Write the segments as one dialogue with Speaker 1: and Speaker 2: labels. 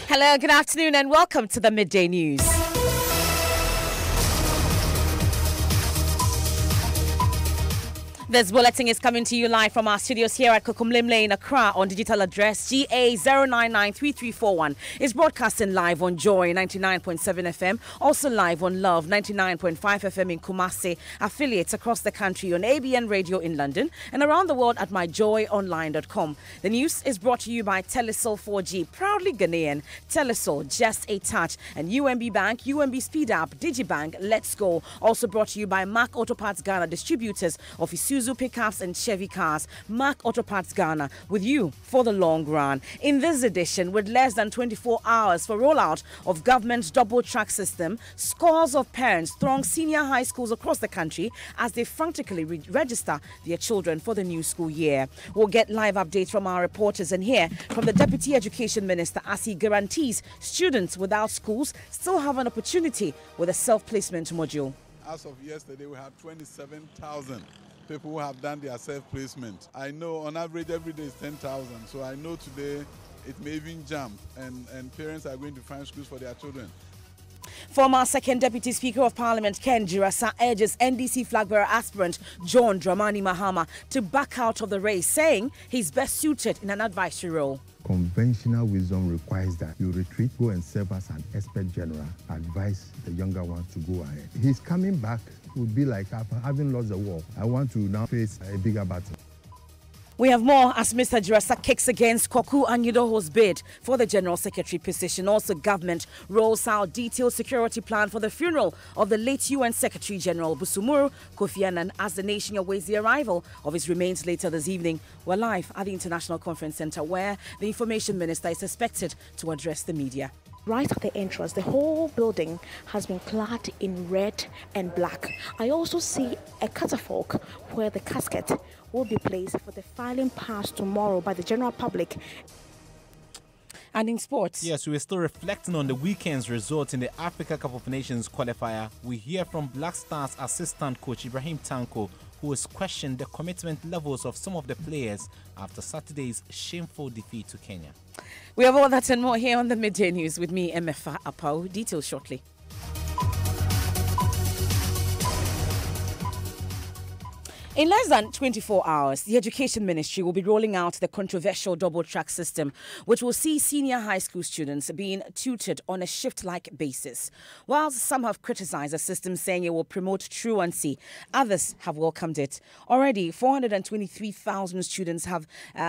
Speaker 1: Hello, good afternoon and welcome to the Midday News. This bulletin is coming to you live from our studios here at Kokomlim Lane, Accra, on digital address GA0993341. It's broadcasting live on Joy 99.7 FM, also live on Love 99.5 FM in Kumasi, affiliates across the country on ABN Radio in London, and around the world at myjoyonline.com. The news is brought to you by Telesol 4G, proudly Ghanaian, Telesol, just a touch, and UMB Bank, UMB Speed Up, Digibank, Let's Go. Also brought to you by Mac Auto Parts Ghana, distributors of Isuzu pickups and Chevy cars. Mac Auto Parts Ghana, with you for the long run. In this edition, with less than 24 hours for rollout of government's double track system, scores of parents throng senior high schools across the country as they frantically register their children for the new school year. We'll get live updates from our reporters and hear from the Deputy Education Minister as he guarantees students without schools still have an opportunity with a self-placement module.
Speaker 2: As of yesterday, we had 27,000 people who have done their self-placement. I know on average every day is 10,000, so I know today it may even jump and parents are going to find schools for their children.
Speaker 1: Former Second Deputy Speaker of Parliament Ken Jirasa urges NDC flag bearer aspirant John Dramani Mahama to back out of the race, saying he's best suited in an advisory role.
Speaker 3: Conventional wisdom requires that you retreat, go and serve as an expert general, advise the younger ones to go ahead. He's coming back would be like having lost the war. I want to now face a bigger battle.
Speaker 1: We have more as Mr. Jirasa kicks against Kwaku Anyidoho's bid for the General Secretary position. Also, government rolls out detailed security plan for the funeral of the late UN Secretary General Busumuru Kofi Annan as the nation awaits the arrival of his remains later this evening. We're live at the International Conference Center where the Information Minister is expected to address the media.
Speaker 4: Right at the entrance, the whole building has been clad in red and black. I also see a catafalque where the casket will be placed for the filing pass tomorrow by the general public.
Speaker 1: And in sports.
Speaker 5: Yes, we're still reflecting on the weekend's results in the Africa Cup of Nations qualifier. We hear from Black Stars assistant coach Ibrahim Tanko, who has questioned the commitment levels of some of the players after Saturday's shameful defeat to Kenya.
Speaker 1: We have all that and more here on the Midday News with me, Emefa Apau. Details shortly. In less than 24 hours, the Education Ministry will be rolling out the controversial double-track system, which will see senior high school students being tutored on a shift-like basis. While some have criticized the system, saying it will promote truancy, others have welcomed it. Already, 423,000 students have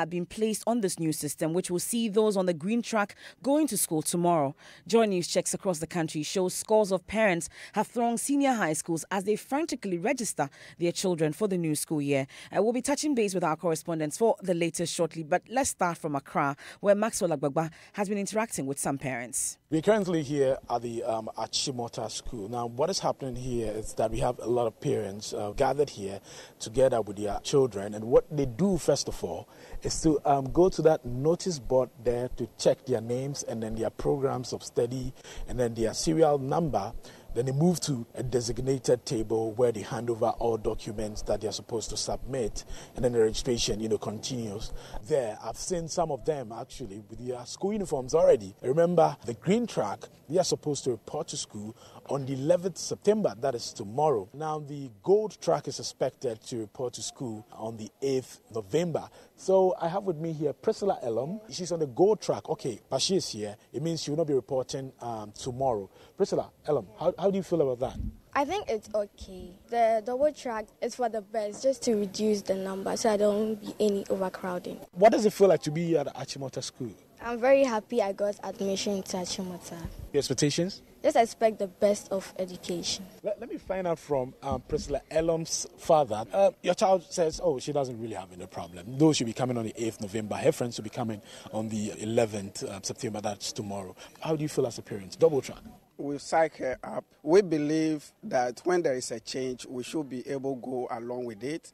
Speaker 1: been placed on this new system, which will see those on the green track going to school tomorrow. Joy News checks across the country shows scores of parents have thronged senior high schools as they frantically register their children for the new school year. We'll be touching base with our correspondents for the latest shortly, but let's start from Accra, where Maxwell Agbagba has been interacting with some parents.
Speaker 6: We're currently here at the Achimota School. Now, what is happening here is that we have a lot of parents gathered here together with their children, and what they do, first of all, is to go to that notice board there to check their names and then their programs of study and then their serial number. Then they move to a designated table where they hand over all documents that they are supposed to submit, and then the registration, continues. There, I've seen some of them actually with their school uniforms already. Remember, the green track, they are supposed to report to school on the 11th September, that is tomorrow. Now, the gold track is expected to report to school on the 8th November. So I have with me here Priscilla Elam. She's on the gold track. Okay, but she is here. It means she will not be reporting tomorrow. Priscilla Elam, how do you feel about that?
Speaker 7: I think it's okay. The double track is for the best, just to reduce the number so I don't be any overcrowding.
Speaker 6: What does it feel like to be at Achimota School?
Speaker 7: I'm very happy I got admission to Achimota.
Speaker 6: Your expectations?
Speaker 7: Just expect the best of education.
Speaker 6: Let me find out from Priscilla Elam's father. Your child says, she doesn't really have any problem. Though she'll be coming on the 8th November. Her friends will be coming on the 11th September, that's tomorrow. How do you feel as a parent? Double track.
Speaker 8: We psych her up. We believe that when there is a change, we should be able to go along with it.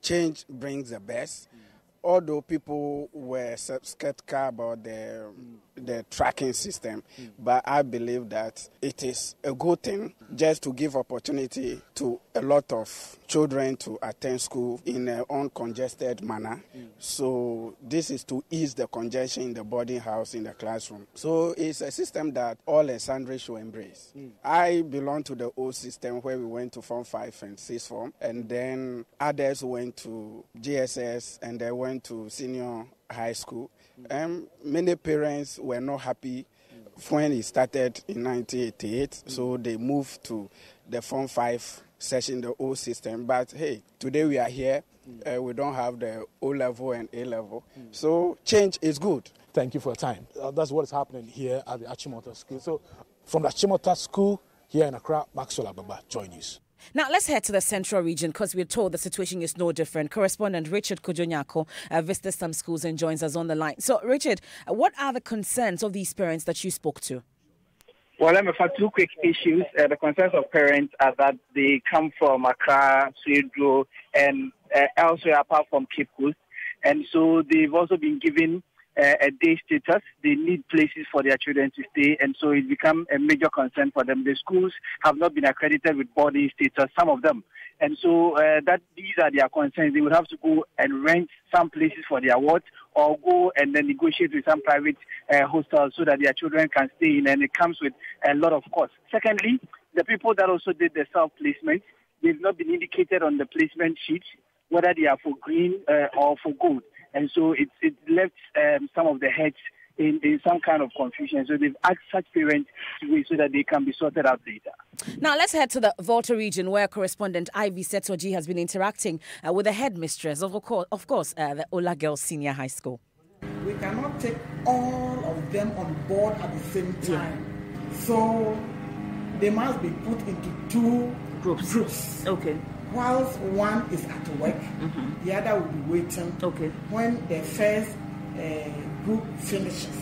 Speaker 8: Change brings the best. although people were skeptical about the tracking system, but I believe that it is a good thing just to give opportunity to a lot of children to attend school in an uncongested manner. So this is to ease the congestion in the boarding house in the classroom. So it's a system that all and sundry should embrace. I belong to the old system where we went to Form 5 and 6 form, and then others went to GSS and they went to senior high school. Many parents were not happy when it started in 1988, so they moved to the Form 5 session, the old system. But hey, today we are here. We don't have the O-level and A-level. So change is good.
Speaker 6: Thank you for your time. That's what is happening here at the Achimota School. So from the Achimota School here in Accra, Maxwell Ababa, Joy News.
Speaker 1: Now, let's head to the central region because we're told the situation is no different. Correspondent Richard Kojonyako visited some schools and joins us on the line. So, Richard, what are the concerns of these parents that you spoke to?
Speaker 9: Well, let me for two quick issues. The concerns of parents are that they come from Accra, Swedro, and elsewhere apart from Cape Coast. And so they've also been given a day status. They need places for their children to stay, and so it's become a major concern for them. The schools have not been accredited with boarding status, some of them. And so that these are their concerns. They would have to go and rent some places for their wards or go and then negotiate with some private hostels so that their children can stay in, and it comes with a lot of cost. Secondly, the people that also did the self-placement, they've not been indicated on the placement sheet whether they are for green or for gold. And so it left some of the heads in some kind of confusion. So they've asked such parents to wait so that they can be sorted out later.
Speaker 1: Now let's head to the Volta region where correspondent Ivy Setoji has been interacting with the headmistress of course, the Ola Girls Senior High School.
Speaker 10: We cannot take all of them on board at the same time. So they must be put into two groups.
Speaker 1: Okay.
Speaker 10: Whilst one is at work, the other will be waiting.
Speaker 1: Okay.
Speaker 10: When the first group finishes,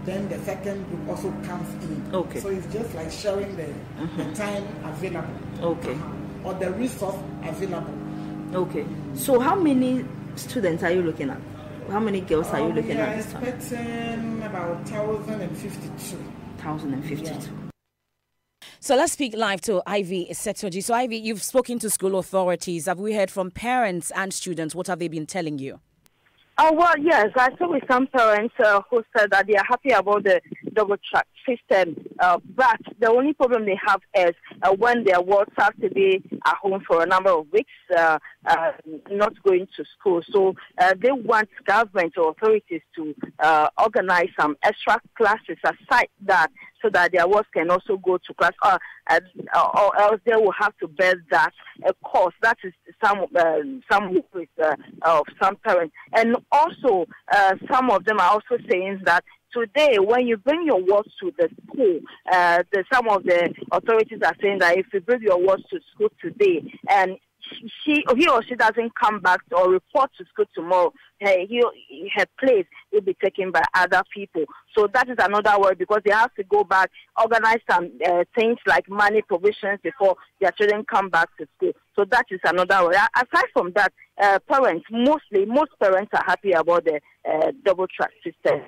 Speaker 10: then the second group also comes in.
Speaker 1: Okay.
Speaker 10: So it's just like sharing the time available.
Speaker 1: Okay.
Speaker 10: Or the resource available.
Speaker 11: Okay. So how many students are you looking at? How many girls are you looking at this time?
Speaker 10: We are expecting about 1,052.
Speaker 11: 1,052.
Speaker 10: Yeah.
Speaker 1: So let's speak live to Ivy Setoji. So Ivy, you've spoken to school authorities. Have we heard from parents and students? What have they been telling you?
Speaker 9: Oh, well, yes. I spoke with some parents who said that they are happy about the double track system. But the only problem they have is when their wards have to be at home for a number of weeks, not going to school. So they want government or authorities to organize some extra classes aside that, so that their wards can also go to class, or else they will have to bear that cost. That is some of some parents, and also some of them are also saying that today, when you bring your wards to the school, some of the authorities are saying that if you bring your wards to school today and he or she doesn't come back or report to school tomorrow, her place will be taken by other people. So that is another worry, because they have to go back, organize some things like money provisions before their children come back to school. So that is another worry. Aside from that, most parents are happy about the double track system,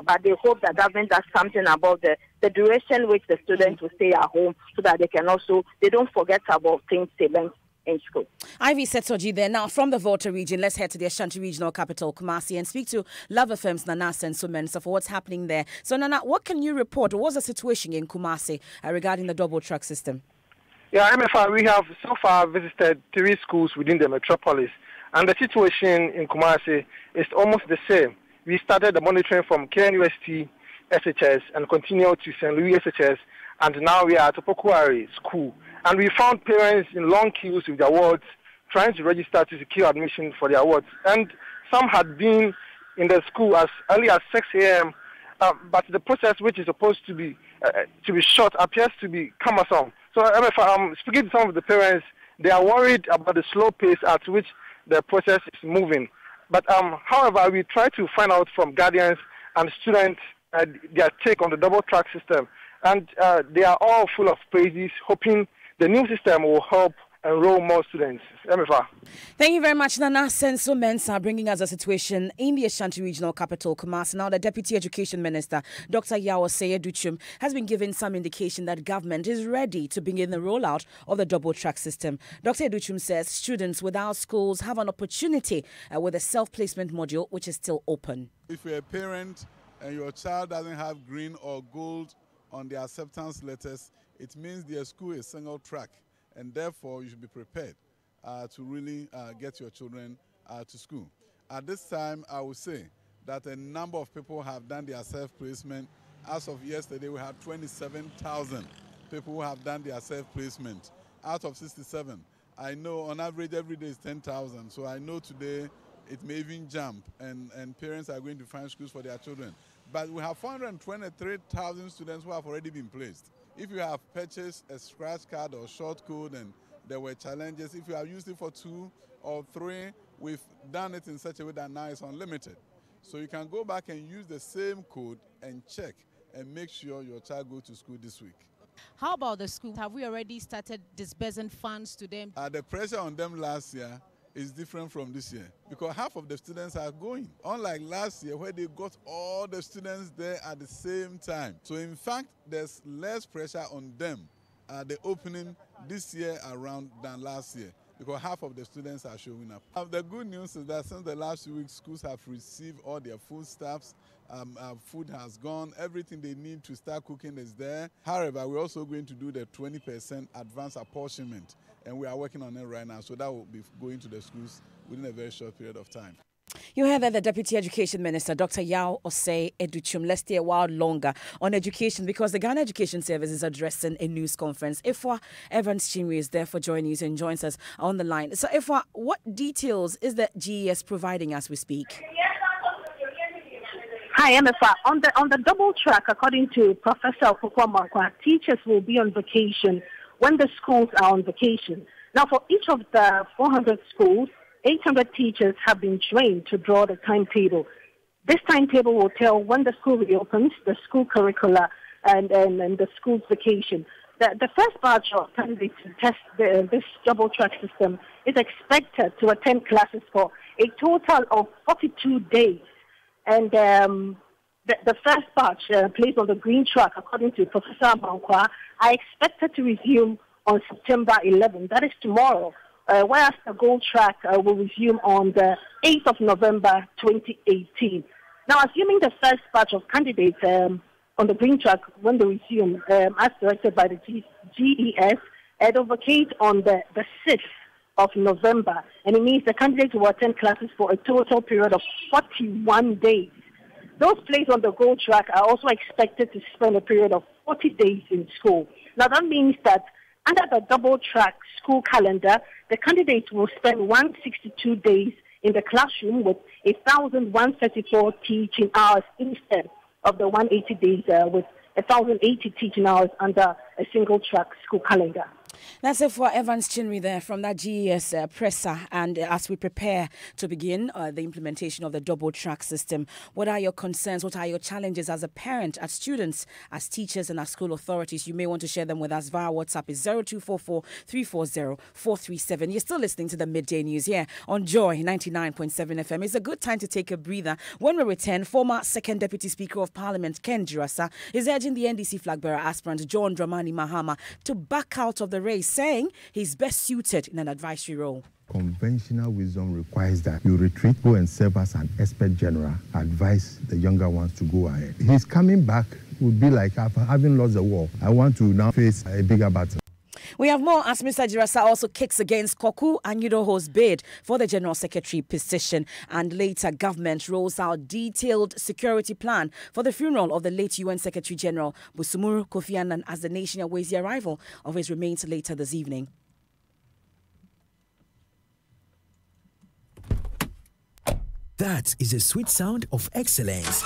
Speaker 9: but they hope that government does something about the duration which the students will stay at home, so that they don't forget about things they learn in school.
Speaker 1: Ivy Setoji there. Now, from the Volta region, let's head to the Ashanti regional capital, Kumasi, and speak to Love FM's Nana Sensumensa for what's happening there. So, Nana, what can you report? What's the situation in Kumasi regarding the double track system?
Speaker 12: Yeah, MFR, we have so far visited 3 schools within the metropolis, and the situation in Kumasi is almost the same. We started the monitoring from KNUST SHS and continued to St. Louis SHS, and now we are at Opokuari School. And we found parents in long queues with their wards trying to register to secure admission for their wards. And some had been in the school as early as 6 a.m., but the process, which is supposed to be short, appears to be cumbersome. So if I'm speaking to some of the parents, they are worried about the slow pace at which the process is moving. But however, we try to find out from guardians and students their take on the double track system. And they are all full of praises, hoping the new system will help enroll more students.
Speaker 1: Thank you very much, Nana Senso Mensah, bringing us a situation in the Ashanti Regional Capital, Kumasi. Now, the Deputy Education Minister, Dr. Yao Osei-Edochim, has been given some indication that government is ready to begin the rollout of the double-track system. Dr. Edochim says students without schools have an opportunity with a self-placement module, which is still open.
Speaker 2: If you're a parent and your child doesn't have green or gold on the acceptance letters, it means their school is single track, and therefore you should be prepared to really get your children to school. At this time, I would say that a number of people have done their self-placement. As of yesterday, we had 27,000 people who have done their self-placement. Out of 67, I know on average every day is 10,000. So I know today it may even jump, and parents are going to find schools for their children. But we have 423,000 students who have already been placed. If you have purchased a scratch card or short code and there were challenges, if you have used it for 2 or 3, we've done it in such a way that now it's unlimited. So you can go back and use the same code and check and make sure your child goes to school this week.
Speaker 13: How about the school? Have we already started disbursing funds to them?
Speaker 2: The pressure on them last year is different from this year because half of the students are going. Unlike last year where they got all the students there at the same time. So in fact, there's less pressure on them at the opening this year around than last year because half of the students are showing up. The good news is that since the last 2 weeks, schools have received all their foodstuffs. Food has gone. Everything they need to start cooking is there. However, we're also going to do the 20% advance apportionment, and we are working on it right now. So that will be going to the schools within a very short period of time.
Speaker 1: You heard that the Deputy Education Minister, Dr. Yao Osei-Edochim. Let's stay a while longer on education because the Ghana Education Service is addressing a news conference. Ifwa Evans Chinwe is there for joining us and joins us on the line. So Ifwa, what details is the GES providing as we speak?
Speaker 9: Hi, MFA. On the double track, according to Professor Okokwa, teachers will be on vacation when the schools are on vacation. Now, for each of the 400 schools, 800 teachers have been trained to draw the timetable. This timetable will tell when the school reopens, the school curricula, and the school's vacation. The first batch of candidates to test this double track system is expected to attend classes for a total of 42 days. And the first batch placed on the green track, according to Professor Amankwa, are expected to resume on September 11th. That is tomorrow. Whereas the gold track will resume on the 8th of November 2018. Now, assuming the first batch of candidates on the green track, when they resume, as directed by the GES, they'll vacate on the 6th of November. And it means the candidates will attend classes for a total period of 41 days. Those placed on the gold track are also expected to spend a period of 40 days in school. Now, that means that under the double track school calendar, the candidates will spend 162 days in the classroom with 1,134 teaching hours instead of the 180 days with 1,080 teaching hours under a single track school calendar.
Speaker 1: That's it for Evans Chinwe there from that GES presser. And as we prepare to begin the implementation of the double track system, what are your concerns? What are your challenges as a parent, as students, as teachers, and as school authorities? You may want to share them with us via WhatsApp. It's 0244 340 437. You're still listening to the Midday News here on Joy 99.7 FM. It's a good time to take a breather. When we return, former Second Deputy Speaker of Parliament Ken Jirasa is urging the NDC flag bearer aspirant John Dramani Mahama to back out of the race, saying he's best suited in an advisory role.
Speaker 3: Conventional wisdom requires that you retreat, go and serve as an expert general, advise the younger ones to go ahead. His coming back would be like having lost the war. I want to now face a bigger battle.
Speaker 1: We have more as Mr. Jirasa also kicks against Koku Anyidoho's bid for the General Secretary position. And later, government rolls out detailed security plan for the funeral of the late UN Secretary General Busumuru Kofi Annan as the nation awaits the arrival of his remains later this evening.
Speaker 14: That is a sweet sound of excellence.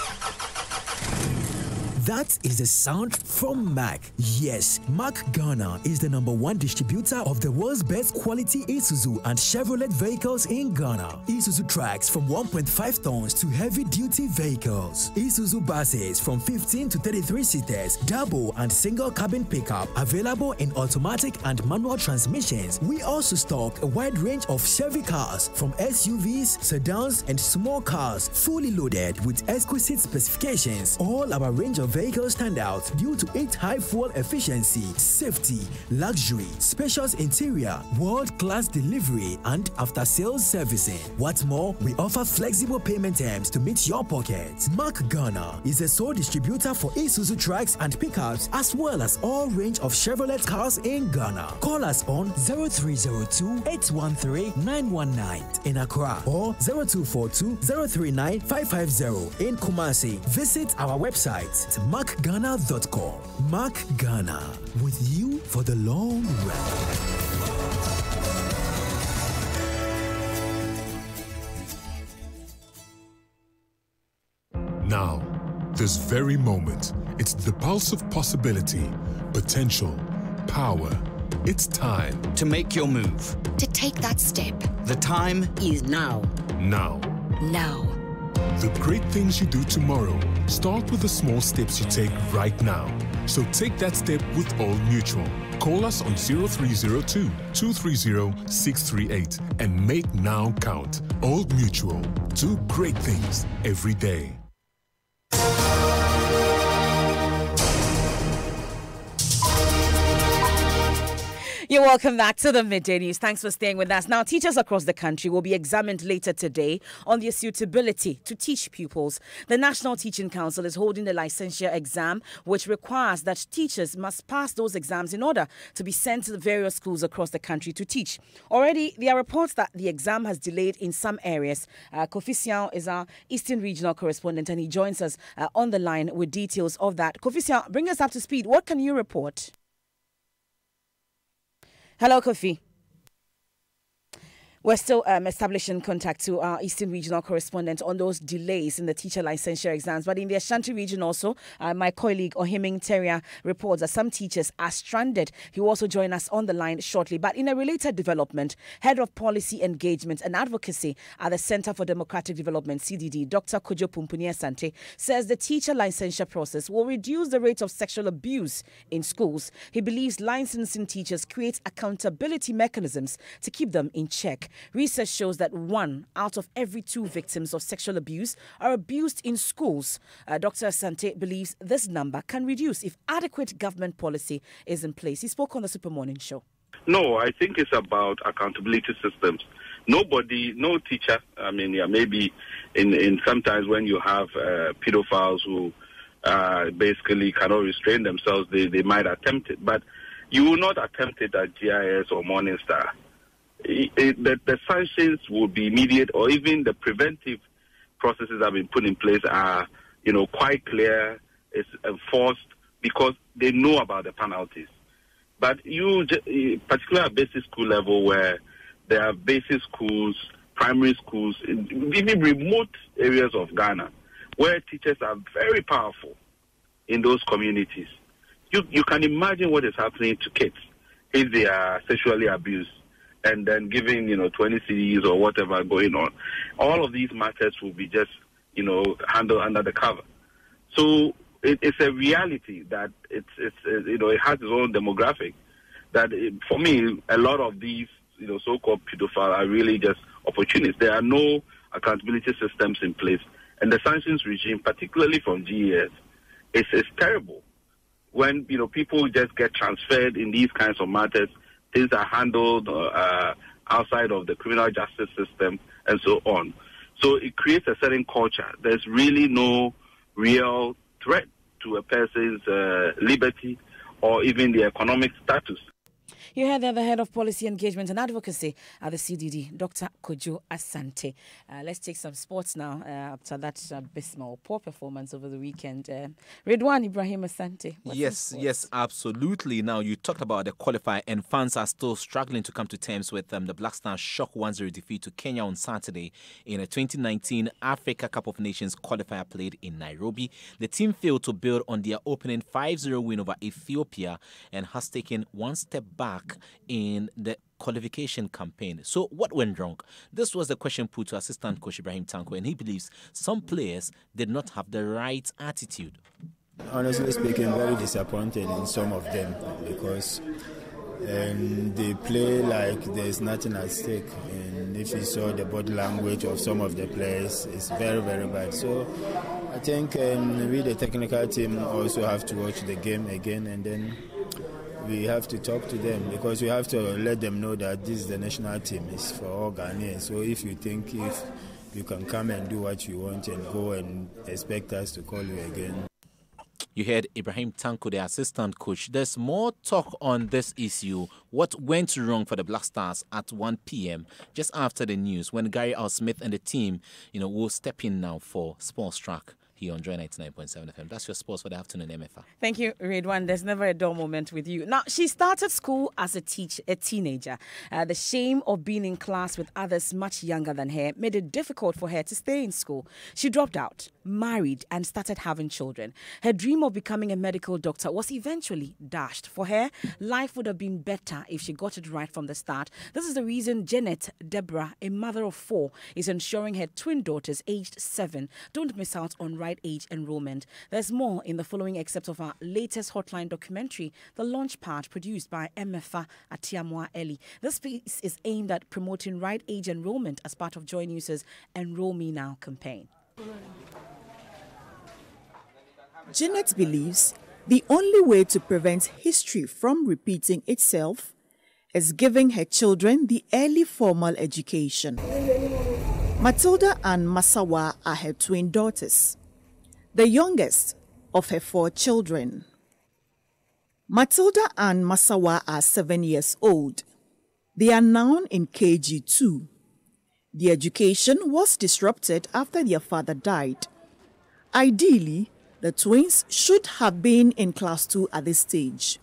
Speaker 14: That is a sound from Mack. Yes, Mack Ghana is the #1 distributor of the world's best quality Isuzu and Chevrolet vehicles in Ghana. Isuzu trucks from 1.5 tons to heavy-duty vehicles. Isuzu buses from 15 to 33 seaters, double and single cabin pickup, available in automatic and manual transmissions. We also stock a wide range of Chevy cars, from SUVs, sedans, and small cars, fully loaded with exquisite specifications. All our range of vehicles stand out due to its high fuel efficiency, safety, luxury, spacious interior, world-class delivery, and after-sales servicing. What's more, we offer flexible payment terms to meet your pockets. Mack Ghana is a sole distributor for Isuzu trucks and pickups, as well as all range of Chevrolet cars in Ghana. Call us on 0302-813-919 in Accra or 0242-039-550 in Kumasi. Visit our website at mackghana.com. Mack Ghana, with you for the long run.
Speaker 15: Now, this very moment, it's the pulse of possibility, potential, power. It's time
Speaker 16: to make your move,
Speaker 17: to take that step.
Speaker 16: The time
Speaker 17: is now.
Speaker 15: Now.
Speaker 17: Now.
Speaker 15: The great things you do tomorrow start with the small steps you take right now. So take that step with Old Mutual. Call us on 0302-230-638 and make now count. Old Mutual. Do great things every day.
Speaker 1: You're welcome back to the Midday News. Thanks for staying with us. Now, teachers across the country will be examined later today on their suitability to teach pupils. The National Teaching Council is holding the licensure exam, which requires that teachers must pass those exams in order to be sent to the various schools across the country to teach. Already, there are reports that the exam has delayed in some areas. Kofi Siao is our Eastern Regional correspondent, and he joins us on the line with details of that. Kofi Siao, bring us up to speed. What can you report? Hello, Kofi. We're still establishing contact to our Eastern Regional correspondent on those delays in the teacher licensure exams. But in the Ashanti region also, my colleague Ohiming Teria reports that some teachers are stranded. He will also join us on the line shortly. But in a related development, Head of Policy Engagement and Advocacy at the Center for Democratic Development, CDD, Dr. Kojo Pumpuni Asante, says the teacher licensure process will reduce the rate of sexual abuse in schools. He believes licensing teachers creates accountability mechanisms to keep them in check. Research shows that 1 out of every 2 victims of sexual abuse are abused in schools. Dr. Asante believes this number can reduce if adequate government policy is in place. He spoke on the Super Morning Show.
Speaker 18: No, I think it's about accountability systems. Nobody, no teacher, maybe in sometimes when you have pedophiles who basically cannot restrain themselves, they might attempt it. But you will not attempt it at GIS or Morningstar. The sanctions will be immediate, or even the preventive processes that have been put in place are, quite clear. It's enforced because they know about the penalties. But particularly at basic school level, where there are basic schools, primary schools, even remote areas of Ghana, where teachers are very powerful in those communities, you can imagine what is happening to kids if they are sexually abused. And then giving, 20 CDs or whatever going on. All of these matters will be just, handled under the cover. So it's a reality that it has its own demographic. That for me, a lot of these, so-called pedophiles are really just opportunists. There are no accountability systems in place. And the sanctions regime, particularly from GES, is terrible. When, people just get transferred in these kinds of matters, things are handled outside of the criminal justice system and so on. So it creates a certain culture. There's really no real threat to a person's liberty or even the economic status.
Speaker 1: You heard the head of policy engagement and advocacy at the CDD, Dr. Kojo Asante. Let's take some sports now after that abysmal poor performance over the weekend. Redwan Ibrahim Asante.
Speaker 5: Yes, absolutely. Now, you talked about the qualifier, and fans are still struggling to come to terms with the Black Stars' shock 1-0 defeat to Kenya on Saturday in a 2019 Africa Cup of Nations qualifier played in Nairobi. The team failed to build on their opening 5-0 win over Ethiopia and has taken one step back in the qualification campaign. So what went wrong? This was the question put to assistant coach Ibrahim Tanko, and he believes some players did not have the right attitude.
Speaker 19: Honestly speaking, very disappointed in some of them because they play like there's nothing at stake. And if you saw the body language of some of the players, it's very, very bad. So I think we, the technical team, also have to watch the game again, and then we have to talk to them because we have to let them know that this is the national team. It's for all Ghanaians. So if you think if you can come and do what you want and go and expect us to call you again.
Speaker 5: You heard Ibrahim Tanko, the assistant coach. There's more talk on this issue. What went wrong for the Black Stars at 1 p.m. just after the news when Gary Al Smith and the team, will step in now for Sports Track here on Joy 99.7 FM. That's your sports for the afternoon, MFA.
Speaker 1: Thank you, Redwan. There's never a dull moment with you. Now, she started school as a teenager. The shame of being in class with others much younger than her made it difficult for her to stay in school. She dropped out, married, and started having children. Her dream of becoming a medical doctor was eventually dashed. For her, life would have been better if she got it right from the start. This is the reason Janet Deborah, a mother of 4, is ensuring her twin daughters, aged 7, don't miss out on right age enrollment. There's more in the following excerpt of our latest Hotline documentary, The Launch Part, produced by MFA Atiamwa Eli. This piece is aimed at promoting right age enrollment as part of Joy News' Enroll Me Now campaign.
Speaker 20: Janet believes the only way to prevent history from repeating itself is giving her children the early formal education. Matilda and Masawa are her twin daughters, the youngest of her 4 children. Matilda and Masawa are 7 years old. They are now in KG2. The education was disrupted after their father died. Ideally, the twins should have been in class 2 at this stage.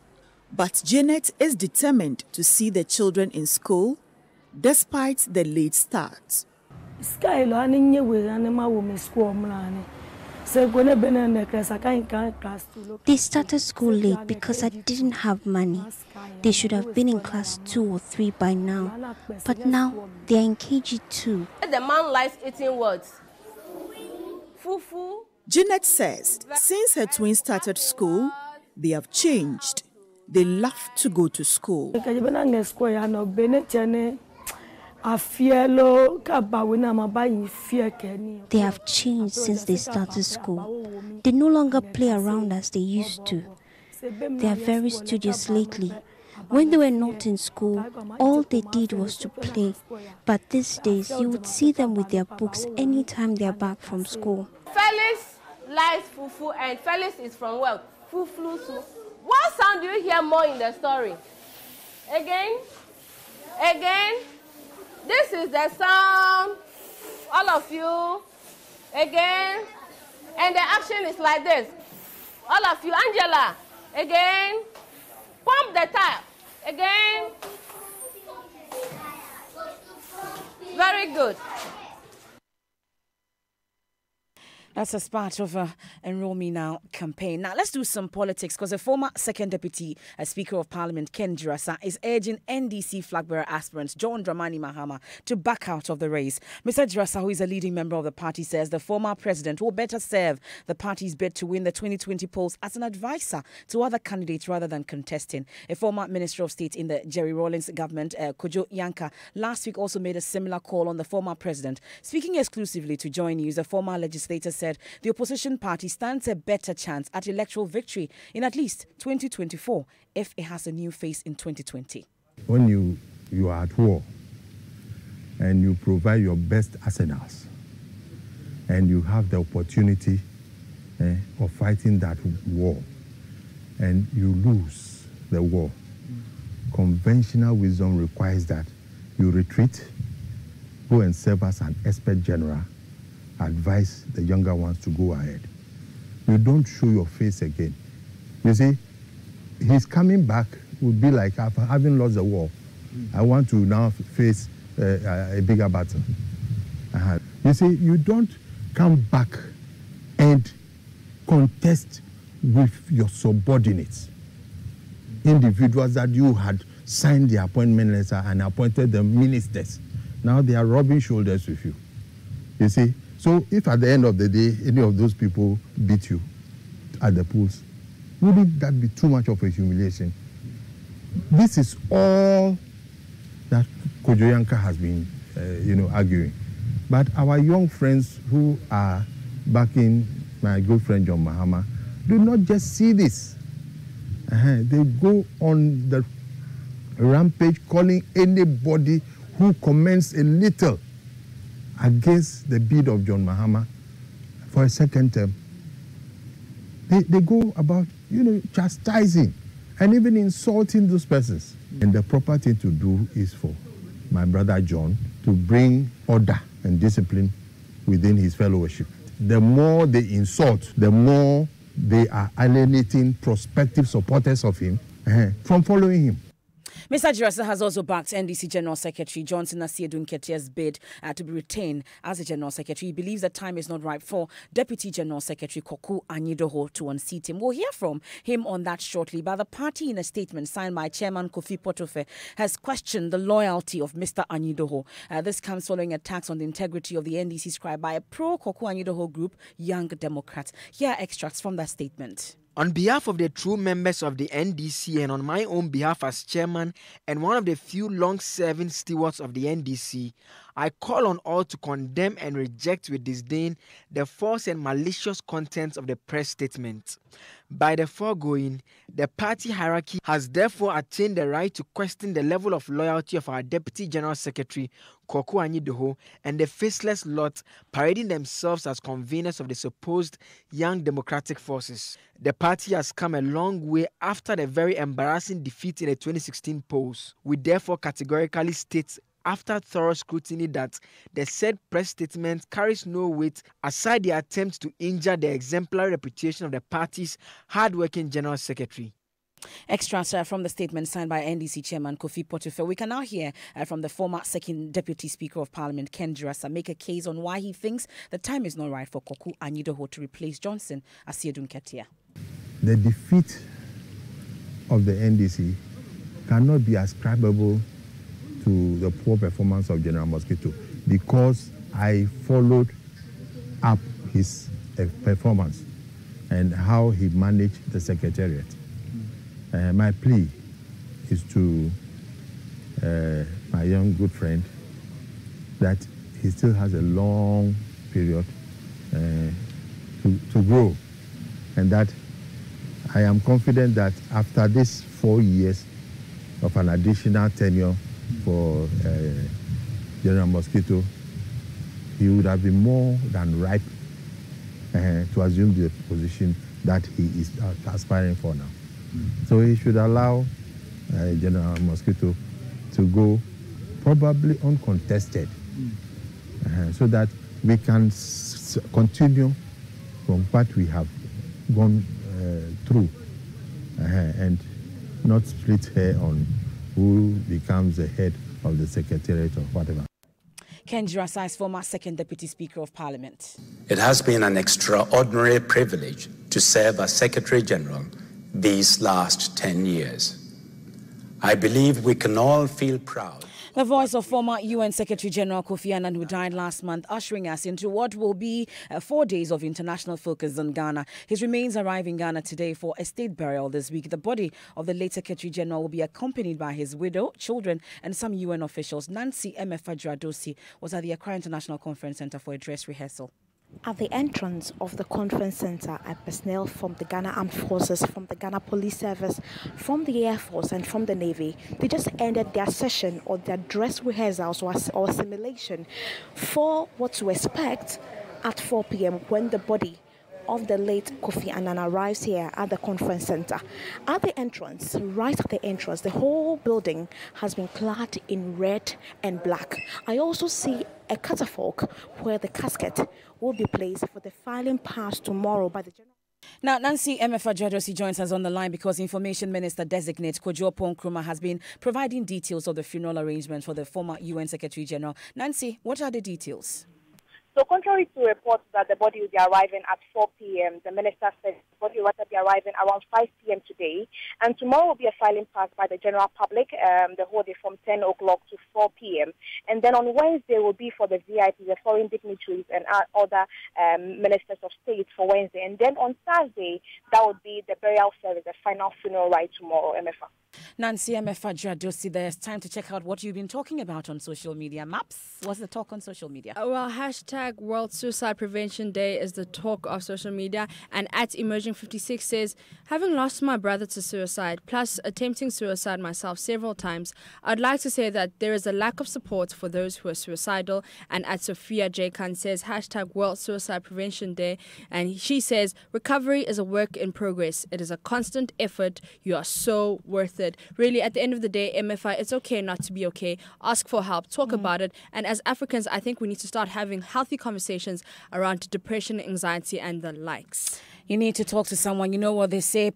Speaker 20: But Janet is determined to see the children in school despite the late start.
Speaker 21: They started school late because I didn't have money. They should have been in class 2 or 3 by now. But now they are in KG2.
Speaker 22: The man likes eating what? Fufu.
Speaker 20: Janet says since her twins started school, they have changed. They love to go to school.
Speaker 21: They have changed since they started school. They no longer play around as they used to. They are very studious lately. When they were not in school, all they did was to play. But these days, you would see them with their books anytime they are back from school.
Speaker 22: Felix likes fufu, and Felix is from where? Fufu. What sound do you hear more in the story? Again. This is the sound. All of you. Again. And the action is like this. All of you. Angela. Again. Pump the tap. Again. Very good.
Speaker 1: That's as part of Enroll Me Now campaign. Now, let's do some politics because the former second deputy Speaker of Parliament, Ken Jirasa, is urging NDC flag-bearer aspirant John Dramani Mahama to back out of the race. Mr. Jirasa, who is a leading member of the party, says the former president will better serve the party's bid to win the 2020 polls as an advisor to other candidates rather than contesting. A former Minister of State in the Jerry Rawlings government, Kojo Yanka, last week also made a similar call on the former president. Speaking exclusively to Joy News, a former legislator said the opposition party stands a better chance at electoral victory in at least 2024 if it has a new face in 2020.
Speaker 3: When you are at war and you provide your best arsenals and you have the opportunity of fighting that war and you lose the war, conventional wisdom requires that you retreat, go and serve as an expert general, advise the younger ones to go ahead. You don't show your face again. You see, his coming back would be like after having lost the war. I want to now face a bigger battle. You see, you don't come back and contest with your subordinates, individuals that you had signed the appointment letter and appointed them ministers. Now they are rubbing shoulders with you. You see, so if at the end of the day any of those people beat you at the polls, wouldn't that be too much of a humiliation? This is all that Kojoyanka has been, arguing. But our young friends who are backing my good friend John Mahama do not just see this. They go on the rampage calling anybody who comments a little against the bid of John Mahama for a second term. They go about, chastising and even insulting those persons. And the proper thing to do is for my brother John to bring order and discipline within his fellowship. The more they insult, the more they are alienating prospective supporters of him from following him.
Speaker 1: Mr. Jirasa has also backed NDC General Secretary Johnson Asiedu Nketiah's bid to be retained as the General Secretary. He believes the time is not right for Deputy General Secretary Koku Anyidoho to unseat him. We'll hear from him on that shortly. But the party, in a statement signed by Chairman Kofi Potofe, has questioned the loyalty of Mr. Anyidoho. This comes following attacks on the integrity of the NDC scribe by a pro-Koku Anyidoho group, Young Democrats. Here are extracts from that statement.
Speaker 4: On behalf of the true members of the NDC and on my own behalf as chairman and one of the few long-serving stewards of the NDC, I call on all to condemn and reject with disdain the false and malicious contents of the press statement. By the foregoing, the party hierarchy has therefore attained the right to question the level of loyalty of our Deputy General Secretary, Koku Anyidoho, and the faceless lot parading themselves as conveners of the supposed Young Democratic Forces. The party has come a long way after the very embarrassing defeat in the 2016 polls. We therefore categorically state after thorough scrutiny that the said press statement carries no weight aside the attempt to injure the exemplary reputation of the party's hard-working General Secretary.
Speaker 1: Extracts from the statement signed by NDC Chairman Kofi Potofe. We can now hear from the former second Deputy Speaker of Parliament, Ken Jirasa, make a case on why he thinks the time is not right for Koku Anyidoho to replace Johnson Asiedu Nketiah.
Speaker 3: The defeat of the NDC cannot be ascribable to the poor performance of General Mosquito because I followed up his performance and how he managed the secretariat. My plea is to my young good friend that he still has a long period to grow, and that I am confident that after this 4 years of an additional tenure for General Mosquito, he would have been more than ripe to assume the position that he is aspiring for now. So he should allow General Mosquito to go probably uncontested so that we can continue from what we have gone through and not split hair on who becomes the head of the secretariat or whatever.
Speaker 1: Ken Jirasa is former second Deputy Speaker of Parliament.
Speaker 7: It has been an extraordinary privilege to serve as Secretary General these last 10 years. I believe we can all feel proud.
Speaker 1: The voice of former UN Secretary General Kofi Annan, who died last month, ushering us into what will be 4 days of international focus on Ghana. His remains arrive in Ghana today for a state burial this week. The body of the late Secretary General will be accompanied by his widow, children, and some UN officials. Nancy Emefa-Dradosi was at the Accra International Conference Center for a dress rehearsal.
Speaker 23: At the entrance of the conference center are personnel from the Ghana Armed Forces, from the Ghana Police Service, from the Air Force and from the Navy. They just ended their session or their dress rehearsals or simulation for what to expect at 4 p.m. when the body of the late Kofi Annan arrives here at the conference center. At the entrance, right at the entrance, the whole building has been clad in red and black. I also see a catafalque where the casket will be placed for the filing pass tomorrow by the General.
Speaker 1: Now, Nancy Emefa Jadosi joins us on the line because Information Minister Designate Kojo Nkrumah has been providing details of the funeral arrangement for the former UN Secretary General. Nancy, what are the details?
Speaker 6: So contrary to reports that the body will be arriving at 4 p.m., the minister said the body will be arriving around 5 p.m. today. And tomorrow will be a filing pass by the general public, the whole day from 10 o'clock to 4 p.m. And then on Wednesday will be for the VIP, the foreign dignitaries and other ministers of state for Wednesday. And then on Thursday, that would be the burial service, the final funeral rite tomorrow, MFA.
Speaker 1: Nancy Emefa Jadosi, there's time to check out what you've been talking about on social media. Maps, what's the talk on social media?
Speaker 8: Well, hashtag World Suicide Prevention Day is the talk of social media. And at Emerging56 says, having lost my brother to suicide, plus attempting suicide myself several times, I'd like to say that there is a lack of support for those who are suicidal. And at Sophia J. Khan says, hashtag World Suicide Prevention Day. And she says, recovery is a work in progress. It is a constant effort. You are so worth it. Really, at the end of the day, MFI, it's okay not to be okay. Ask for help, talk about it. And as Africans, I think we need to start having healthy conversations around depression, anxiety, and the likes.
Speaker 1: You need to talk to someone. You know what they say.